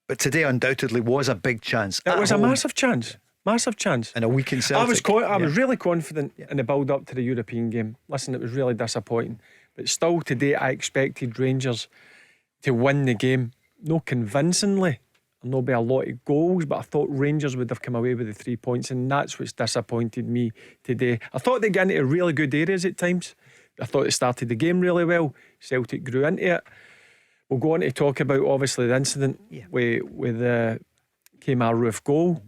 But today undoubtedly was a big chance. It was a massive chance. Massive chance. And a week in Celtic. I was really confident in the build up to the European game. Listen, it was really disappointing. But still today I expected Rangers to win the game. No convincingly. There'll be a lot of goals, but I thought Rangers would have come away with the 3 points, and that's what's disappointed me today. I thought they got into really good areas at times. I thought they started the game really well. Celtic grew into it. We'll go on to talk about obviously the incident with the Kemar Roof goal.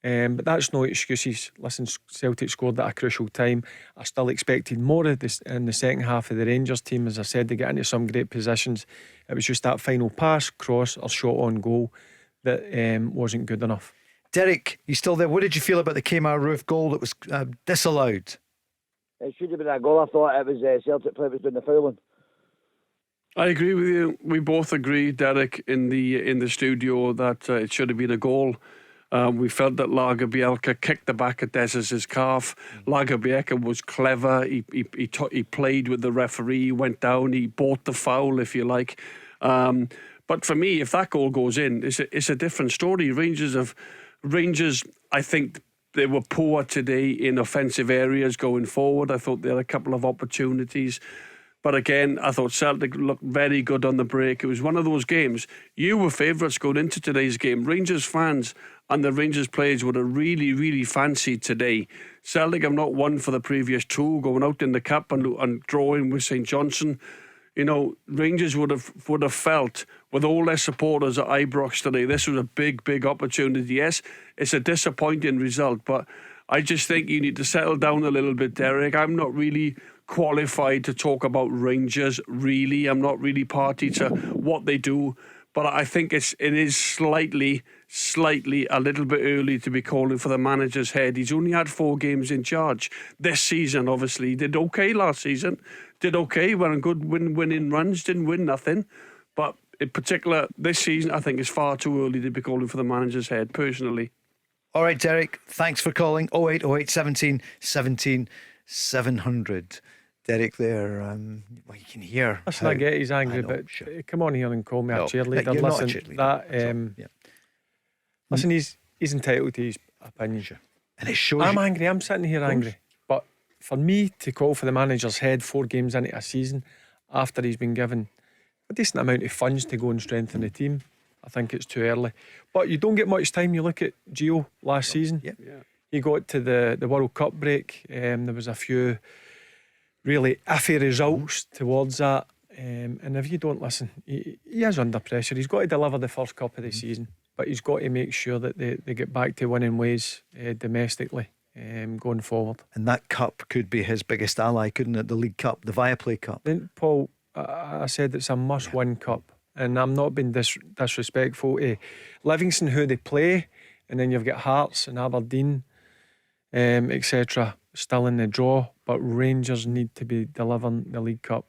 But that's no excuses. Listen, Celtic scored at a crucial time. I still expected more of this in the second half of the Rangers team. As I said, they get into some great positions. It was just that final pass, cross or shot on goal that wasn't good enough. Derek, you still there? What did you feel about the Kemar Roof goal that was disallowed? It should have been a goal. I thought it was Celtic player was doing the fouling. I agree with you. We both agree, Derek, in the studio that it should have been a goal. We felt that Lagerbielke kicked the back of Dez's calf. Lagerbielke was clever. He played with the referee. He went down. He bought the foul, if you like. But for me, if that goal goes in, it's a different story. Rangers, I think they were poor today in offensive areas going forward. I thought they had a couple of opportunities. But again, I thought Celtic looked very good on the break. It was one of those games. You were favourites going into today's game. Rangers fans and the Rangers players would have really, really fancied today. Celtic have not won for the previous two, going out in the cup and drawing with St Johnstone. You know, Rangers would have felt, with all their supporters at Ibrox today, this was a big, big opportunity. Yes, it's a disappointing result, but I just think you need to settle down a little bit, Derek. I'm not really qualified to talk about Rangers, really. I'm not really party to what they do, but I think it is slightly a little bit early to be calling for the manager's head. He's only had 4 games in charge this season. Obviously he did okay last season, did okay, went on good winning runs, didn't win nothing, but in particular this season I think it's far too early to be calling for the manager's head, personally. All right, Derek, thanks for calling. 0808 17 17 700. Derek there, well, you can hear. Listen, I get he's angry, but come on here and call me a cheerleader. You're listen, not a cheerleader. Listen, he's entitled to his opinion. Sure. And it shows. I'm angry. I'm sitting here angry. But for me to call for the manager's head 4 games into a season after he's been given a decent amount of funds to go and strengthen the team, I think it's too early. But you don't get much time. You look at Gio last season. Yeah. He got to the World Cup break. There was a few really iffy results towards that. And if you don't listen, he is under pressure. He's got to deliver the first cup of the season, but he's got to make sure that they get back to winning ways domestically going forward. And that cup could be his biggest ally, couldn't it? The League Cup, the Viaplay Cup. Then, Paul, I said it's a must-win cup, and I'm not being disrespectful to Livingston, who they play, and then you've got Hearts and Aberdeen, etc., still in the draw. But Rangers need to be delivering the League Cup.